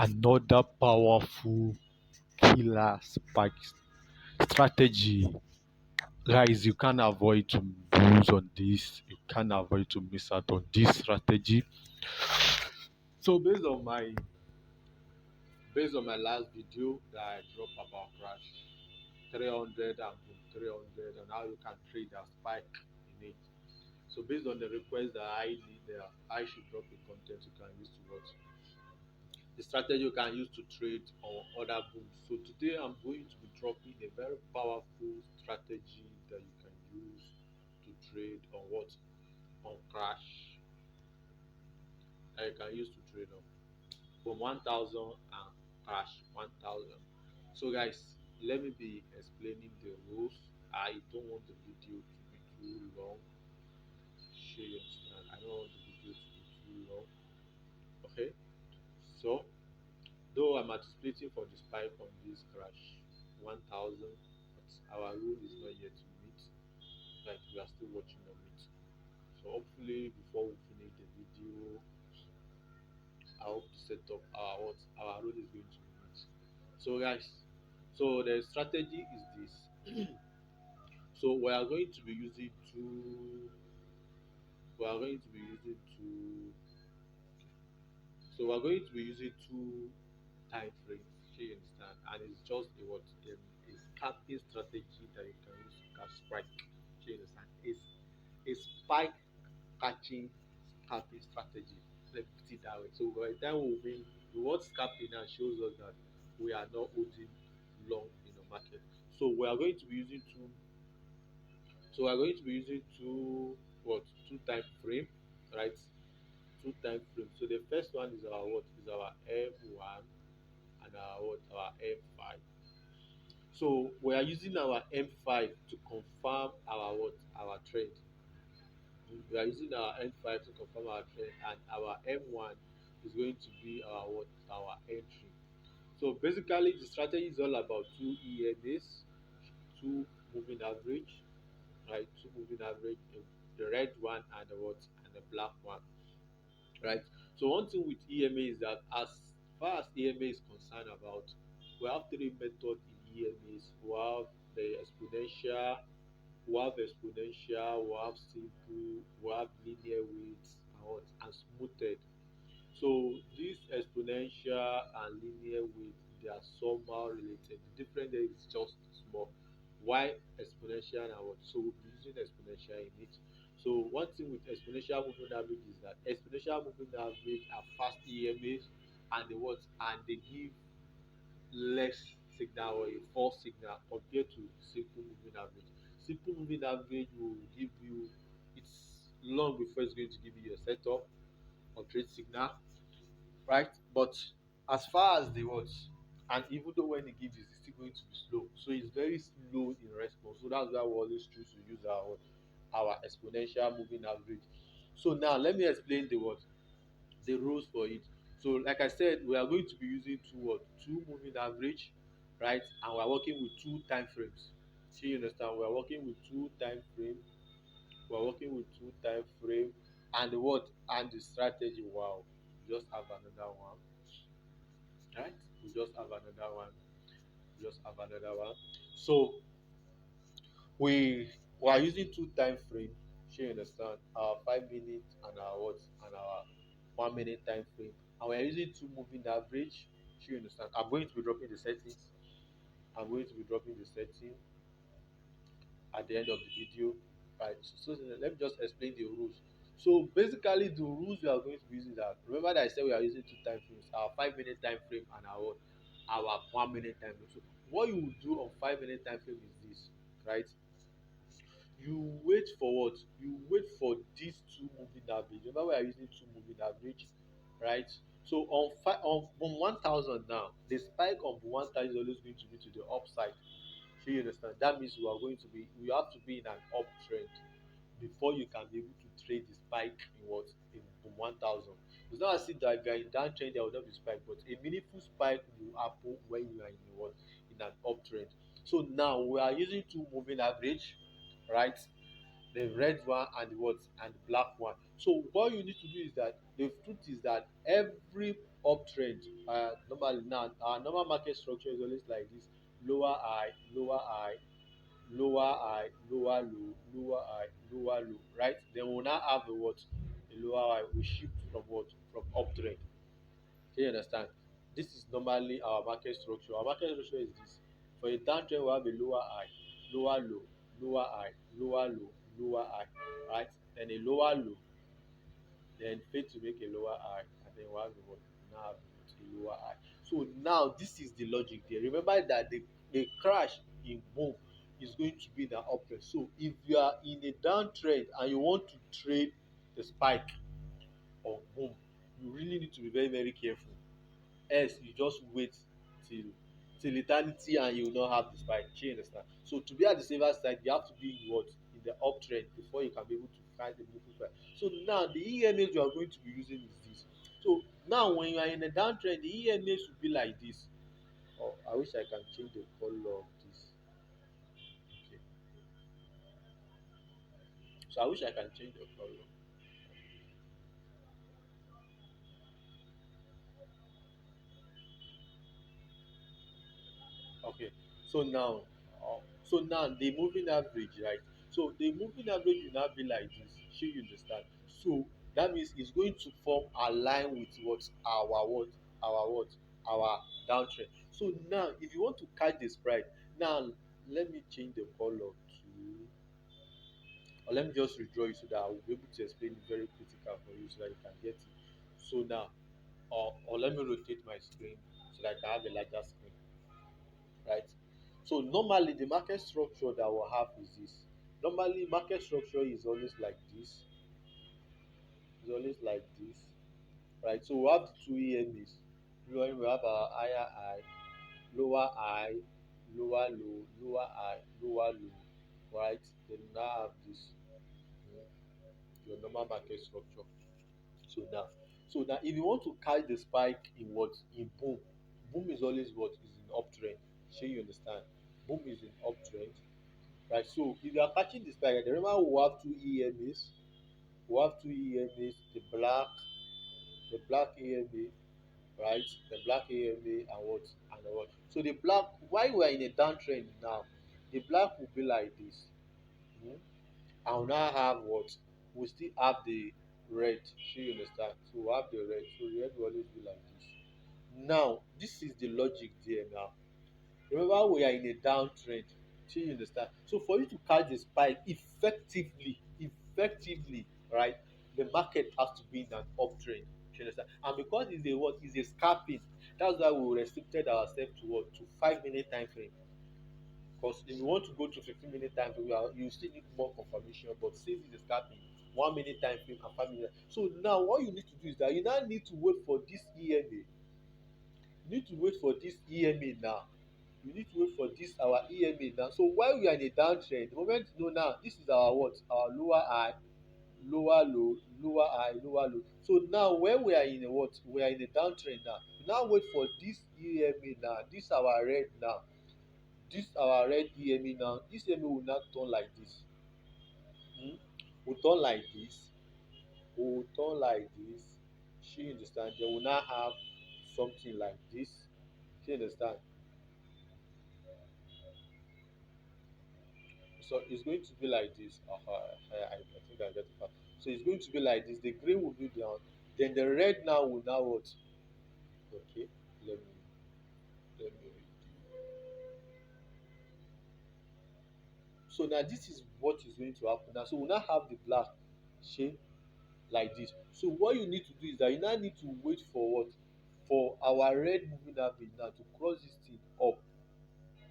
another powerful killer spike strategy. Guys, you can't avoid to lose on this. You can't avoid to miss out on this strategy. So based on my last video that I dropped about crash 300 and boom 300 and how you can trade a spike in it. So based on the request that I need, I should drop a content you can use to watch the strategy you can use to trade on other booms. So today I'm going to be dropping a very powerful strategy that you can use to trade on what on crash that you can use to trade on from 1000 and crash 1000. So guys, let me be explaining the rules. I don't want the video to be too long. Sure you understand. I don't want the video to be too long. Okay. So though I'm anticipating for the spike on this crash 1000, but our rule is not yet to meet. Like we are still watching on it. So hopefully before we finish the video, I hope to set up our rule is going to meet. So guys, so the strategy is this. So we are going to be using two. We are going to be using two. So we are going to be using two time frames. You understand? And it's just a scalping strategy that you can use to catch spike. You understand? It's a spike catching scalping strategy. Let's put it that way. So by the time we win, the word scalping now shows us that we are not holding long in the market. So we are going to be using two. So we are going to be using two time frame, right? Two time frame. So the first one is our what is our M1 and our M5. So we are using our M5 to confirm our trend. We are using our M5 to confirm our trend, and our M1 is going to be our entry. So basically, the strategy is all about two EMAs, two moving average, right? Two moving average, the red one and the black one, right? So one thing with EMA is that as far as EMA is concerned about, we have three methods in EMAs. We have simple, we have linear weights and smoothed. So this exponential and linear weight, they are somehow related. The difference there is just small. Why exponential and what? So we'll be using exponential in it. So one thing with exponential moving average is that exponential moving average are fast EMAs and they give less signal or a false signal compared to simple moving average. Simple moving average will give you it's long before it's going to give you your setup or trade signal, right? But as far as the words, and even though when it gives it's still going to be slow. So it's very slow in response. So that's why we always choose to use our exponential moving average. So now let me explain the rules for it. So like I said, we are going to be using two moving average, right? And we are working with two time frames. So you understand? We are working with two time frame. We are working with two time frame and the strategy. Wow, we just have another one, right? We just have another one. We just have another one. So we are using two time frame. Sure you understand? Our 5 minute and our 1 minute time frame. And we are using two moving average. Sure you understand? I'm going to be dropping the settings. I'm going to be dropping the setting at the end of the video. Right. So let me just explain the rules. So basically the rules we are going to be using that remember that I said we are using two time frames, our 5 minute time frame and our 1 minute time frame. So what you will do on 5 minute time frame is this, right? You wait for what? You wait for these two moving average. Remember we are using two moving average, right? So on 1000 now, the spike on 1000 is always going to be to the upside. So you understand? That means we have to be in an uptrend before you can be able to trade the spike in 1000. It's not as if that if you are in downtrend there will not be spike, but a meaningful spike will happen when you are in an uptrend. So now we are using two moving average, right? The red one and the black one. So what you need to do is that the truth is that uptrend. Normally now our normal market structure is always like this: lower high, lower high, lower high, lower low, lower high, lower low, right? Then we will now have a what? A lower high. We shift from what? From uptrend. Do you understand? This is normally our market structure. Our market structure is this. For a downtrend, we have a lower high, lower low, lower high, lower low, lower high, right? Then a lower low, then fail to make a lower high, and then we have a what? Now have a lower high. So now this is the logic there. Remember that the crash in boom is going to be the uptrend. So if you are in a downtrend and you want to trade the spike of boom, you really need to be very, very careful. Else you just wait till eternity and you will not have the spike. Do you understand? So to be at the safer side, you have to be in what? In the uptrend before you can be able to find the moving price. So now the EMAs you are going to be using is this. So now when you are in a downtrend, the EMA should be like this. Oh, I wish I can change the color of this. Okay. So I wish I can change the color. Okay. So now, so now the moving average, right? So the moving average will now be like this. Sure, you understand? So that means it's going to form a line with what our downtrend. So now, if you want to catch the sprite, now let me change the color to, or let me just redraw it so that I will be able to explain it very critical for you so that you can get it. So now, or let me rotate my screen so that I can have a larger screen, right? So normally the market structure that we have is this. Normally market structure is always like this. It's always like this, right? So we have the two EMAs. We have our higher high, lower high, lower low, lower high, lower low, right? Then we now have this, your normal market structure. So now, if you want to catch the spike in what? In boom. Boom is always what? Is in uptrend. Sure you understand? Boom is in uptrend, right? So if you are catching this target, remember we have two EMAs. We have two EMAs, the black EMA, right? The black EMA and what? And what? So the black, while we are in a downtrend now, the black will be like this. Hmm? And we now have what? We still have the red. Sure you understand? So we have the red. So the red will always be like this. Now, this is the logic there now. Remember, we are in a downtrend. Do you understand? So for you to catch the spike effectively, right? The market has to be in an uptrend. Do you understand? And because it's a what? It's a scalping. That's why we restricted ourselves to what? To 5 minute time frame. Because if you want to go to 15 minute time frame, you still need more confirmation. But since it's a scalping, 1 minute time frame and 5 minutes. So now what you need to do is that you now need to wait for this EMA. You need to wait for this EMA now. You need to wait for this our EMA now. So while we are in a downtrend, the moment you know now, this is our what? Our lower high, lower low, lower high, lower low. So now when we are in a what? We are in a downtrend now. You now wait for this EMA now. This our red now. This our red EMA now. This EMA will not turn like this. Hmm? Will turn like this. Will turn like this. She understand? They will now have something like this. She understand? So it's going to be like this. I think I get it. So it's going to be like this. The green will be down. Then the red now will now what? Okay. Let me read. So now this is what is going to happen now. So we now have the black shade like this. So what you need to do is that you now need to wait for what? For our red moving average now to cross this thing up.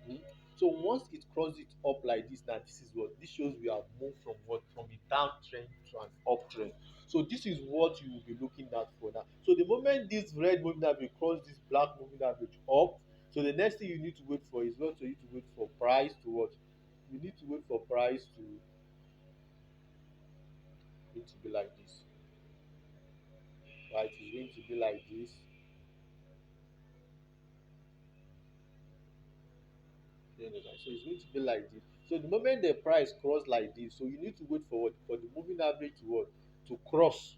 Hmm? So once it crosses it up like this, now this is what this shows we have moved from what? From a downtrend to an uptrend. So this is what you will be looking at for now. So the moment this red moving average cross this black moving average up, so the next thing you need to wait for is what? So you need to wait for price to what? You need to wait for price to need to be like this, right? It's going to be like this. You understand? So it's going to be like this. So the moment the price cross like this, so you need to wait for what? For the moving average to what? To cross.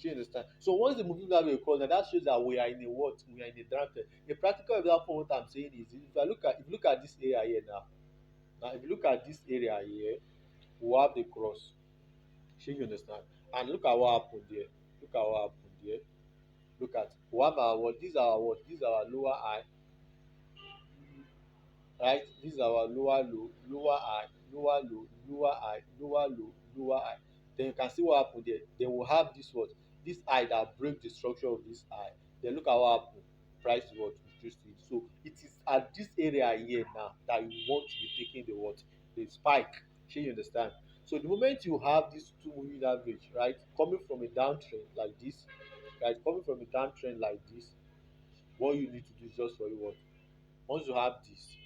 Do you understand? So once the moving average cross, now that shows that we are in a what? We are in a downtrend. A practical example of what I'm saying is if you look at this area here now, if you look at this area here, we have the cross. Shey you understand? And look at what happened there. Look at what happened there. Look at we have our what? This is our what? This is our lower high, right? This is our lower low, lower high, lower low, lower high, lower low, lower high. Then you can see what happened there. Then we have this what? This high that break the structure of this high. Then look at what happened. Price is what increased to it. So it is at this area here now that you want to be taking the what? The spike. Shey you understand? So the moment you have this two moving average, right, coming from a downtrend like this, right, coming from a downtrend like this, what you need to do is just for you what? Once you have this,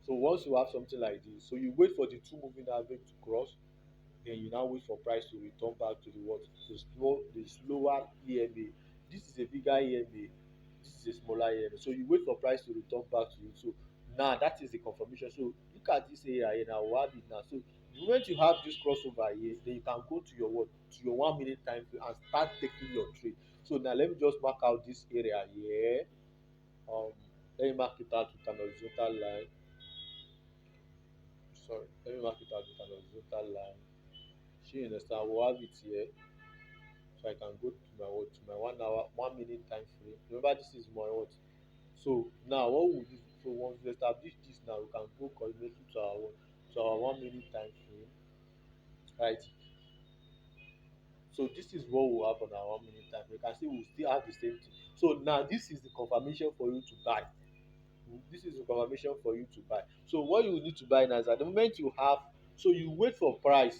so once you have something like this, so you wait for the two moving average to cross, then you now wait for price to return back to the what? The slower EMA. This is a bigger EMA, this is a smaller EMA. So you wait for price to return back to you. So now that is the confirmation. So look at this area here now, we have it now. So the moment you have this crossover here, then you can go to your what? To your 1 minute time frame and start taking your trade. So now let me just mark out this area here. Um, let me mark it out with an horizontal line. Sorry, let me mark it out with an horizontal line. Shey you understand? We'll have it here. So I can go to my what? To my 1 hour, 1 minute time frame. Remember, this is my what? So now what we do? So once we establish this, now we can go coordinately to our what? To our 1 minute time frame, right? So this is what we have on our 1 minute time frame. You can see we still have the same thing. So now this is the confirmation for you to buy. This is the confirmation for you to buy. So what you need to buy now is at the moment you have, so you wait for price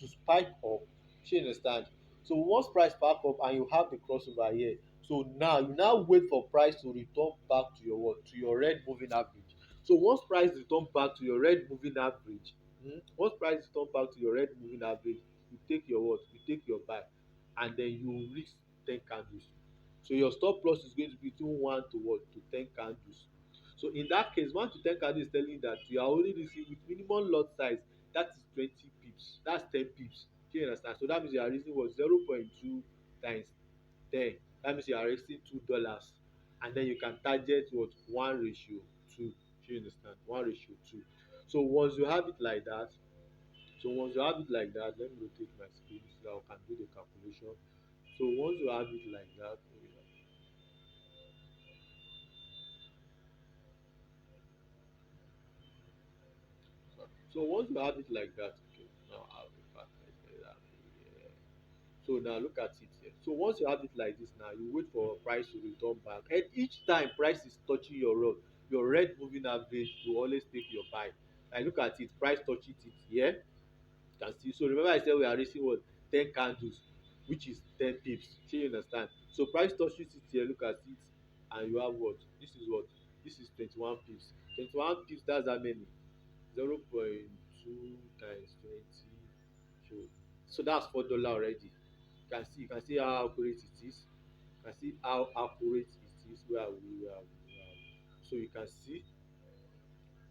to spike up. Shey you understand? So once price spark up and you have the crossover here, so now you now wait for price to return back to your what? To your red moving average. So once price return back to your red moving average, once price return back to your red moving average, you take your what? You take your buy, and then you risk 10 candles. So your stop loss is going to be between 1 to 10 candles. So in that case, 1 to 10 candles is telling you that you are only risking with minimum lot size, that is 20 pips, that's 10 pips. Do you understand? So that means you are risking what? 0.2 times 10. That means you are risking $2, and then you can target what? 1:2. Do you understand? 1:2. So once you have it like that, let me rotate my screen so that I can do the calculation. So once you have it like that, so once you have it like that, okay, now I'll be perfect. Yeah. So now look at it here. So once you have it like this, now you wait for price to return back. And each time price is touching your red moving average, you always take your buy. Like look at it, price touches it here. You can see. So remember I said we are raising what? 10 candles, which is 10 pips. Do you understand? So price touches it here, look at it, and you have what? This is what? This is 21 pips. 21 pips, that's how many? 0.2 times 20. So, so that's $4 already. You can see how accurate it is. You can see how accurate it is. Where are we? So you can see.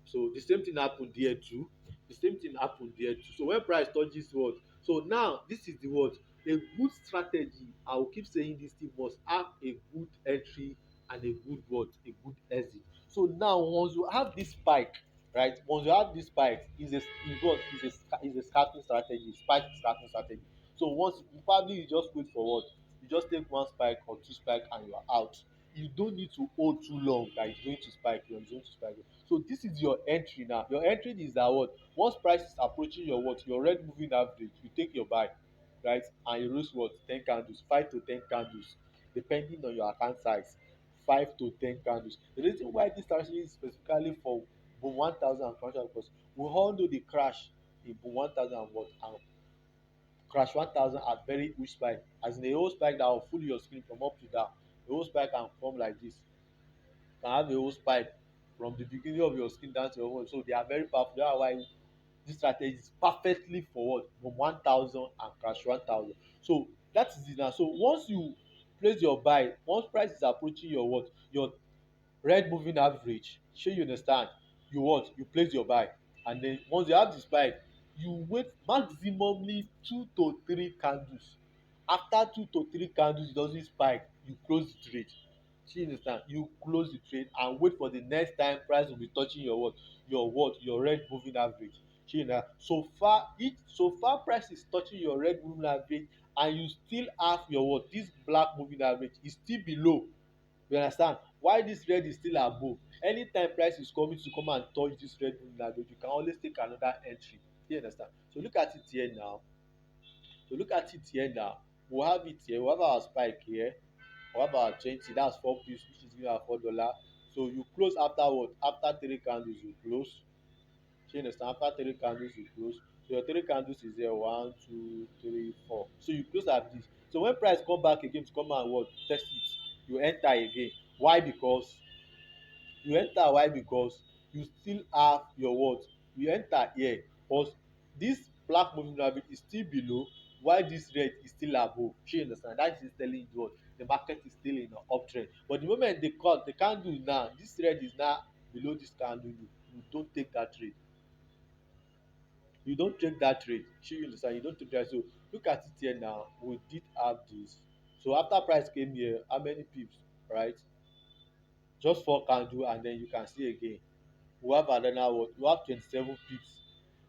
So the same thing happened there too. The same thing happened there too. So when price touches what? So now this is the what? A good strategy. I will keep saying this thing must have a good entry and a good what? A good exit. So now once you have this spike, right? Once you have this spike, is a scalping strategy, spike scalping strategy. So once you probably you just wait for what? You just take one spike or two spike and you are out. You don't need to hold too long that it's going to spike you, it's going to spike you. So this is your entry now. Your entry is that what? Once price is approaching your what? Your red moving average, you take your buy, right? And you lose what? 10 candles, 5 to 10 candles, depending on your account size. 5 to 10 candles. The reason why this strategy is specifically for boom 1000 and crash, because we all know the crash in boom 1000 and crash 1000 at very huge spike, as in a whole spike that will full your screen from up to down. The whole spike can come like this, can have a whole spike from the beginning of your skin down to your whole. So they are very powerful. That's why this strategy is perfectly for what? From 1000 and crash 1000. So that is it now. So once you place your buy, once price is approaching your what? Your red moving average, shey you understand? You what? You place your buy, and then once you have the spike, you wait maximumly 2 to 3 candles. After 2 to 3 candles it doesn't spike, you close the trade. Shey you understand, you close the trade and wait for the next time price will be touching your what your red moving average. Shey you understand, so far price is touching your red moving average and you still have your this black moving average is still below. You understand, why this red is still above. Anytime price is coming to come and touch this red moving average, you can always take another entry. You understand, so look at it here now. We have it here, we have our spike here, we have our 20, that's 4 pips which is giving our $4. So you close after what, after 3 candles you close. Shey you understand, after 3 candles you close. So your 3 candles is here, 1 2 3 4, so you close like this. So when price come back again to come and what test it, you enter again. Why? Because you enter, why? Because you still have your you enter here but this black moving average is still below while this red is still above. Shey you understand, that is telling you what the market is still in an uptrend. But the moment they cut the candle now, this red is now below this candle, you don't take that trade. You don't take that trade. Shey you understand, you don't take that. So look at it here now, we did have this. So after price came here, how many pips, right? Just 4 candle and then you can see again we have another one, we have 27 pips.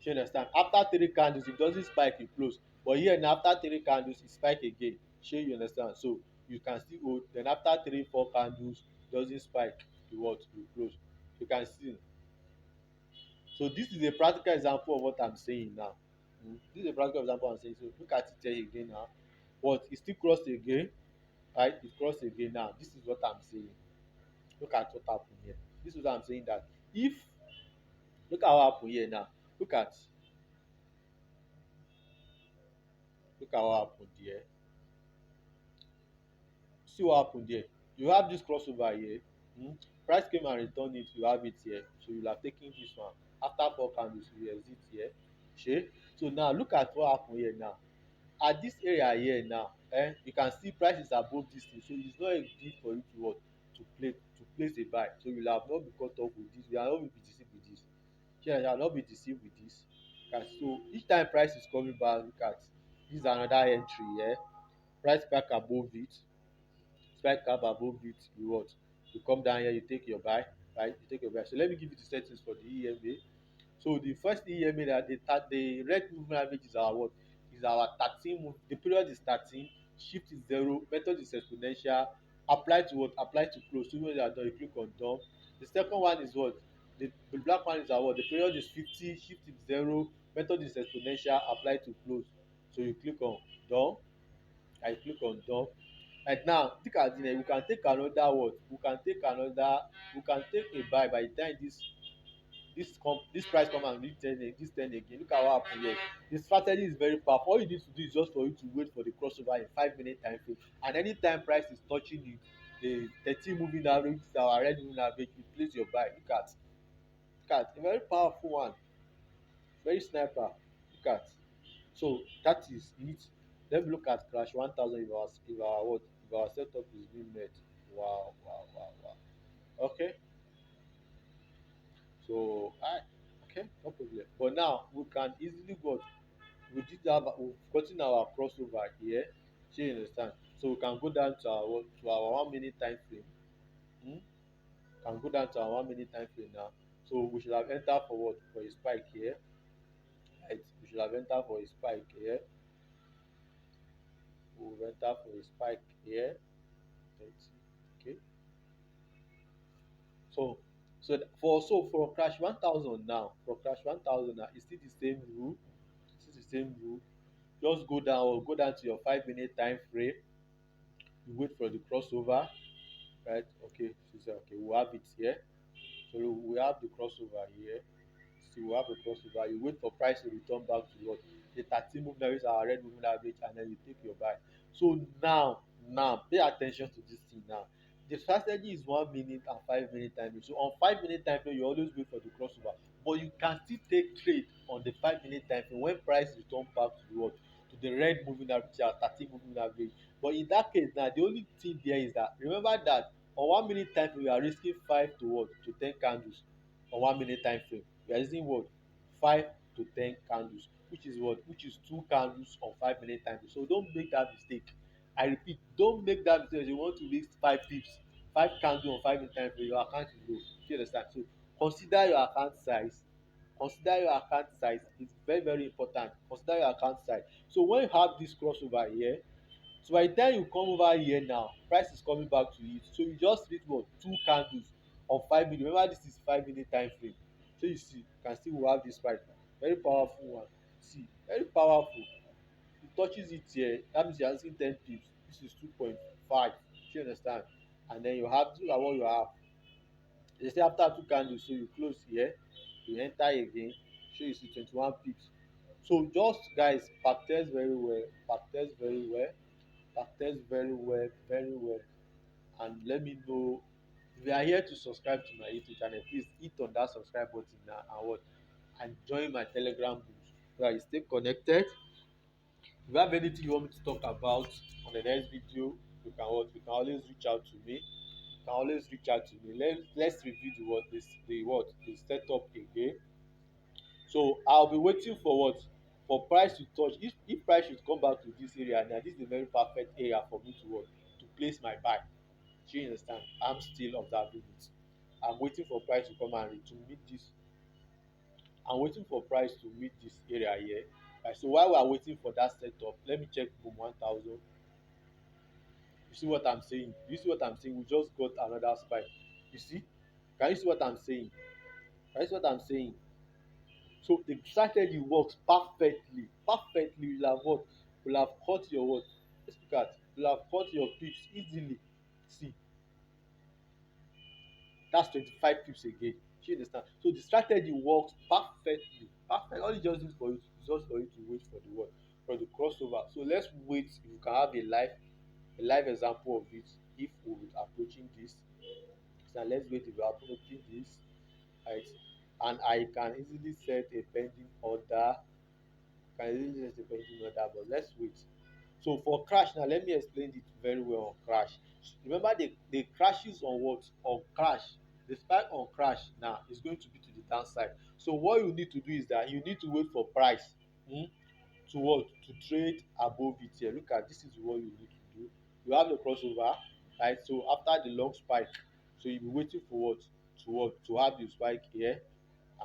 Shey you understand, after 3 candles if it doesn't spike e close, but here na after 3 candles e spike again. Shey you understand, so you can still hold, then after 3 4 candles doesn't spike, you close. You can see. So this is a practical example of what I'm saying now. This is a practical example I'm saying. So look at it here again now, but e still cross again, right? It cross again now. This is what I'm saying. Look at what happen here. This is what I'm saying, that if, look at what happen here now. Look at, what happened here. See what happened here. You have this crossover here. Price came and returned it, you have it here. So you have taken this one. After 4 candles, you exit here. Shey. So now look at what happened here now. At this area here now, you can see price is above this thing. So it's not a need for you to what, to place a buy. So you will have not be caught up with this. You will not be deceived with this. Shey you will not be deceived with this. So each time price is coming back, look at, this is another entry here. Price back above it, strike cap above it, you what, you come down here, you take your buy, right? You take your buy. So let me give you the settings for the EMA. So the first EMA, that the red movement average is our what, is our 13 move, the period is 13, shift is 0, method is exponential, apply to what, apply to close. So when you are done, you click on done. The second one is what, the black one is our what, the period is 50, shift is 0, method is exponential, apply to close. So you click on done, I click on done. Like now, look at it, we can take another what, we can take a buy by the time this price come and reach 10, this 10 again. Look at what happen here. The strategy is very powerful. All you need to do is just for you to wait for the crossover in 5 minute time frame, and anytime price is touching the 30 moving average, our red moving average, you place your buy. Look at a very powerful one, very sniper. Look at, so that is it. Let me look at crash 1000, if our setup is being met. Wow, wow, wow, wow. Okay, so I, okay, no problem. But now we can easily go, we've gotten our crossover here. Shey you understand, so we can go down to our 1 minute time frame. um Can go down to our 1 minute time frame now. So we should have entered for what, for a spike here, right? We should have entered for a spike here. We'll enter for a spike here. 30. Okay. So for crash 1000 now, it's still the same rule. Just go down to your 5 minute time frame. You wait for the crossover, right? Okay, so say okay, we have it here. So we have the crossover here. So we have the crossover. You wait for price to return back to what, the 13 moving average, our red moving average, and then you take your buy. So now pay attention to this thing now. The strategy is 1 minute and 5 minute time frame. So on 5 minute time frame, you always wait for the crossover, but you can still take trade on the 5 minute time frame when price return back to the what, to the red moving average, our 13 moving average. But in that case now, the only thing there is that, remember that on 1 minute time frame we are risking 5 to 10 candles. On 1 minute time frame we are using what, 5 to 10 candles. which is what, which is two candles on 5 minute time frame. So don't make that mistake. I repeat, don't make that mistake. You want to waste 5 pips, 5 candle on 5 minute time frame, your account is low. You understand? So consider your account size. Consider your account size. It's very very important. Consider your account size. So when you have this crossover here, so by the time you come over here now, price is coming back to it. So you just need what, two candles on 5 minute. Remember this is 5 minute time frame. So you see, you can still have this price. Very powerful one. See, very powerful. It touches it here, that means you're asking 10 pips. This is 2.5. You understand? And then you have, look at what you have. They say after two candles, so you close here, you enter again, so you see 21 pips. So just guys, backtest very well, backtest very well, backtest very well, very well. And let me know if you are here to subscribe to my YouTube channel. Please hit on that subscribe button now and what, and join my Telegram group so that you stay connected. If you have anything you want me to talk about on the next video, you can what, you can always reach out to me. You can always reach out to me. Let's review the setup again. So I'll be waiting for what, for price to touch. If price should come back to this area now, this is a very perfect area for me to what, to place my buy. Do you understand? I'm still observing it. I'm waiting for price to come and to meet this. I'm waiting for price to meet this area here. Right, so while we are waiting for that setup, let me check boom 1000. You see what I'm saying? You see what I'm saying? We just got another spike. You see? Can you see what I'm saying? Can you see what I'm saying? So the strategy works perfectly. Perfectly. You'll have what? You'll have caught your what? Let's look at. You'll have caught your pips easily. See, that's 25 pips again. Do you understand? So the strategy works perfectly. Perfect. All you just need for you is just for you to wait for the what? For the crossover. So let's wait. If you can have a live example of it if we will approaching this. So let's wait if we are approaching this, right? And I can easily set a pending order. Can easily set a pending order, but let's wait. So for crash now, let me explain it very well on crash. Remember the crashes on what? On crash. The spike on crash now is going to be to the downside. So what you need to do is that you need to wait for price. Hmm? To what, to trade above it here. Look at, this is what you need to do. You have the crossover, right? So after the long spike, so you'll be waiting for to have the spike here,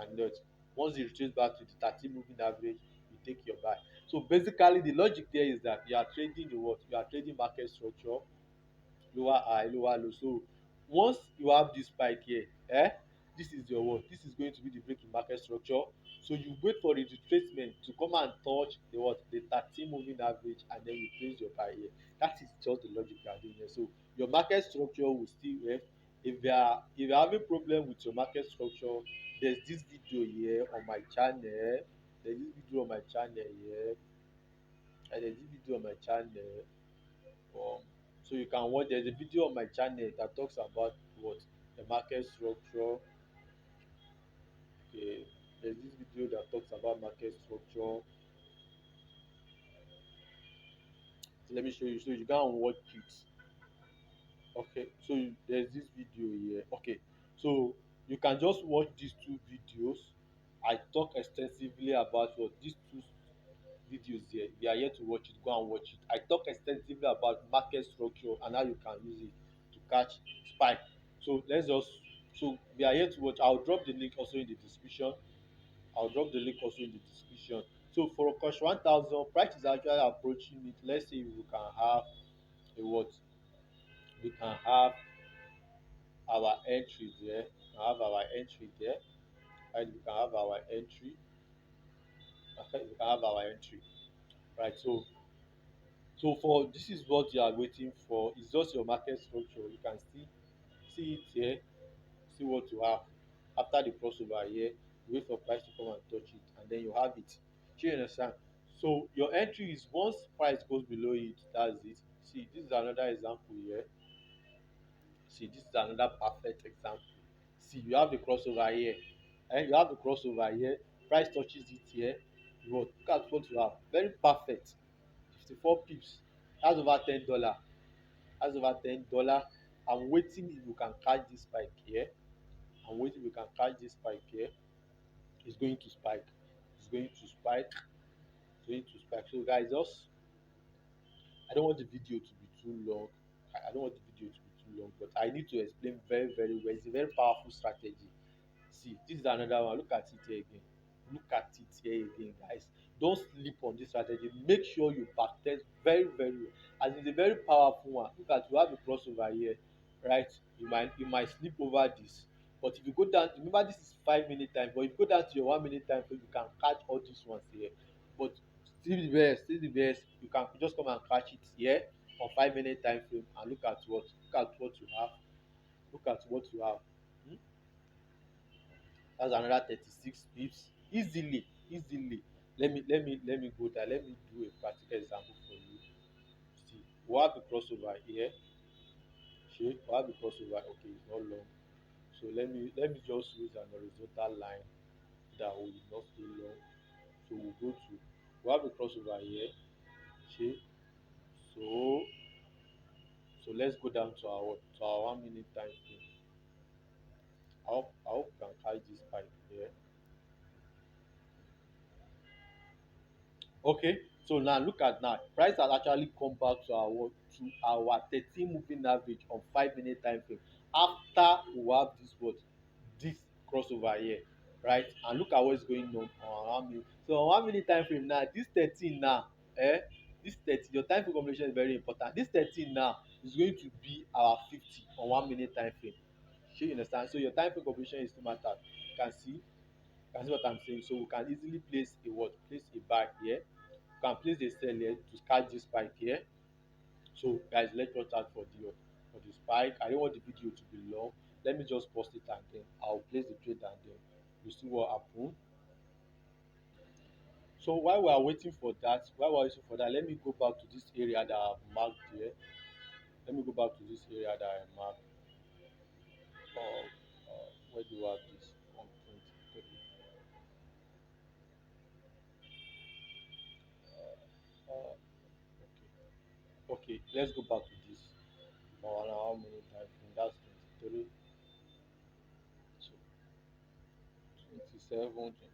and that once you retrace back to the 30 moving average, you take your buy. So basically the logic there is that you are trading the what, you are trading market structure, lower high, lower low. So once you have this spike here, this is your what, this is going to be the break in market structure. So you wait for the retracement to come and touch the what, the 30 moving average, and then you place your buy here. That is just the logic you are doing here. So your market structure will still work. If you are having problem with your market structure, there's this video here on my channel. There's this video on my channel here, and there's this video on my channel. um so you can watch. There's a video on my channel that talks about what, the market structure. Okay, there's this video that talks about market structure. So let me show you, so you can watch it. Okay, so there's this video here. Okay, so you can just watch these two videos. I talk extensively about what these two videos here. If you are here to watch it, go and watch it. I talk extensively about market structure and how you can use it to catch spike. So let's just, so we are here to watch. I'll drop the link also in the description. I'll drop the link also in the description. So for cost 1000, price is actually approaching it. Let's say we can have a what? We can have our entry there. We can have our entry there. And we can have our entry. Okay, we can have our entry. Right. So for this is what you are waiting for. It's just your market structure. You can see it here, see what you have. After the crossover here, you wait for price to come and touch it, and then you have it. Do you understand? So your entry is once price goes below it, that's it. See, this is another example here. See, this is another perfect example. See, you have the crossover here, and you have the crossover here. Price touches it here. Look at what you have. Very perfect. 54 pips. That's over $10. That's over $10. I'm waiting if you can catch this spike here. I'm waiting if you can catch this spike here. It's going to spike. It's going to spike. going to spike. So guys, just I don't want the video to be too long. I don't want the video to be too long, but I need to explain very, very well. It's a very powerful strategy. See, this is another one. Look at it here again. Look at it here again, guys. Don't sleep on this strategy. Make sure you backtest very, very well. As it's a very powerful one. Look at, you have a crossover here, right? You might sleep over this. But if you go down, remember this is 5 minute time, but if you go down to your 1 minute time frame, you can catch all these ones here. But still the best, you can just come and catch it here on 5 minute time frame and look at what you have. Look at what you have. Hmm? That's another 36 pips easily. Let me go there. Let me do a practical example for you. See, we have the crossover here. See, we have the crossover. Okay, it's not long. So let me just use an horizontal line that will not stay long. So we have a crossover here. See, so so let's go down to our 1 minute time frame. I hope you can carry this pipe here. Okay, so now look at now. Price has actually come back to our 13 moving average on 5 minute time frame after we have this crossover here, right? And look at what's going on 1 minute. So on 1 minute time frame now, this 13 now, this 13, your time frame combination is very important. This 13 now is going to be our 50 on 1 minute time frame. Shey you understand? So your time frame combination is still matter. You can see what I'm saying. So we can easily place a buy here, can place the sell here to catch this spike here. So guys, let's watch out for the spike. I don't want the video to be long. Let me just post it and then I'll place the trade and then you see what happen. So while we're waiting for that, let me go back to this area that I've marked here. Let me go back to this area that I marked. Where do you have this? 123. Uh, okay, let's go back to this. How many times? That's 23. So 27. Okay,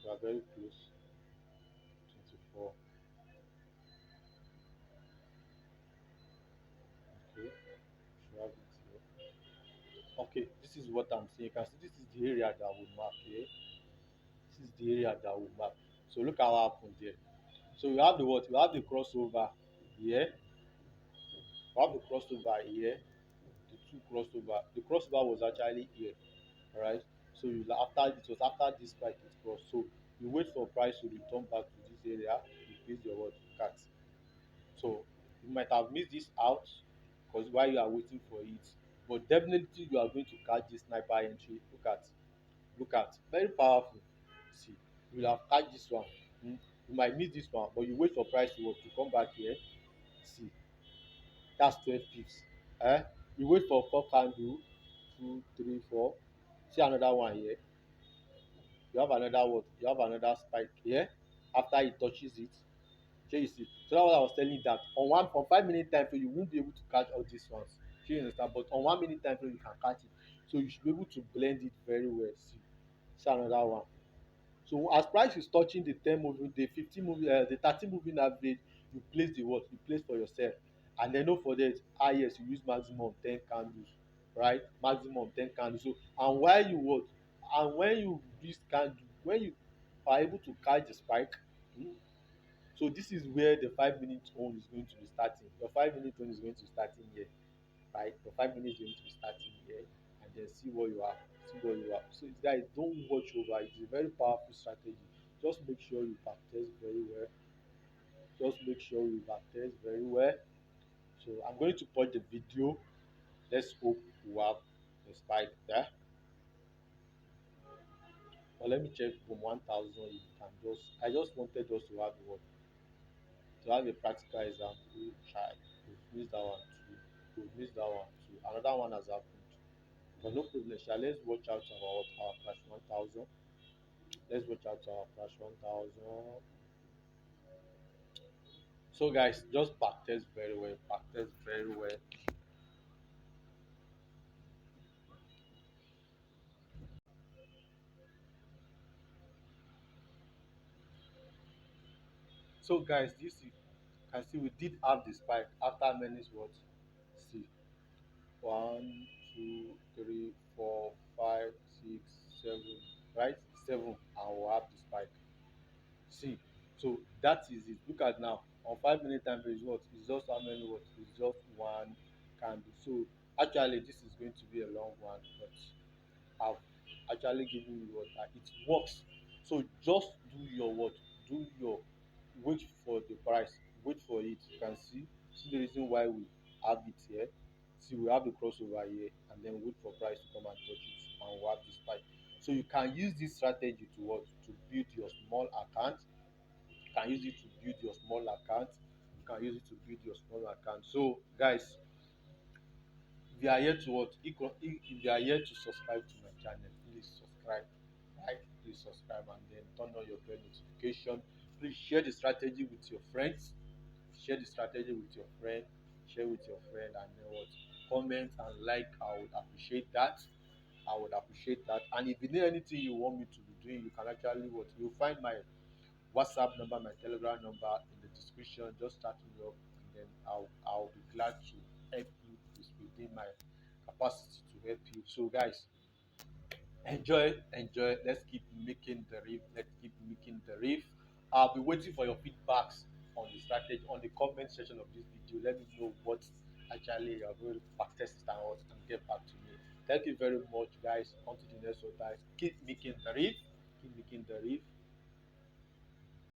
we are very close. 24. Okay, should have it here. Okay, this is what I'm saying. You can see this is the area that we mark here. This is the area that we mark. So look at what happened there. So you have the what? You have the crossover here. You have the crossover here. The two crossover. The crossover was actually here. Alright. So after this spike it crossed. So you wait for price to return back to this area. You place your what? Cut. So you might have missed this out because while you are waiting for it, but definitely you are going to catch this sniper entry. Look at, very powerful. See, you will have catch this one. Hmm. You might miss this one, but you wait for price to come back here. See, that's 12 pips. You wait for four candle, 2 3 4. See another one here. You have another spike here. After it touches it, shey you see. So that's what I was telling you, that on 5 minute time frame you won't be able to catch all these ones. Shey you understand? But on 1 minute time frame you can catch it. So you should be able to blend it very well. See another one. So as price is touching the 10 moving, the 15 moving, the 30 moving average, you place the what? You place for yourself. And then no forget, yes, you use maximum 10 candles, right? Maximum 10 candles. So and while you what? And when you use candle, when you are able to catch the spike, hmm, so this is where the 5 minute own is going to be starting. Your 5 minute own is going to be starting here, right? Your 5 minutes is going to be starting here, and then see what you have. See what you have. So guys, don't watch over. It's a very powerful strategy. Just make sure you backtest very well. Just make sure you backtest very well. So I'm going to pause the video. Let's hope we have the spike there. But let me check from 1,000. You can I just wanted us to have what to have a practical example. Try. We've missed that one too. We've missed that one too. Another one has happened. But no problem, sha. Let's watch out our crash 1,000. Let's watch out our crash 1,000. So guys, just backtest very well. Backtest very well. So guys, this you can see we did have the spike after many what? See, one, two, three, four, five, six, seven, right? Seven, and we'll have the spike. See, so that is it. Look at now on 5 minute time frame is what? It's just how many what? It's just one candle. So actually, this is going to be a long one, but have actually given you what it works. So just do your what, do your wait for the price, wait for it. You can see the reason why we have it here. See, we have the crossover here, and then wait for price to come and touch it, and we have the spike. So you can use this strategy to what, to build your small account. You can use it to build your small account. You can use it to build your small account. So guys, if you are here to what, if you are here to subscribe to my channel, please subscribe, right? Please subscribe and then turn on your bell notification. Please share the strategy with your friends. Share the strategy with your friend. Share with your friend, and then what, comment and like. I would appreciate that. I would appreciate that. And if you need anything you want me to be doing, you can actually what, you'll find my WhatsApp number, my Telegram number in the description. Just start me up, and then I'll be glad to help you. It's within my capacity to help you. So guys, enjoy. Let's keep making the reef. Let's keep making the reef. I'll be waiting for your feedbacks on the strategy on the comment section of this video. Let me know what actually you are going to backtest it out and get back to me. Thank you very much, guys. Until the next one, guys. Keep making the reef. Keep making the reef.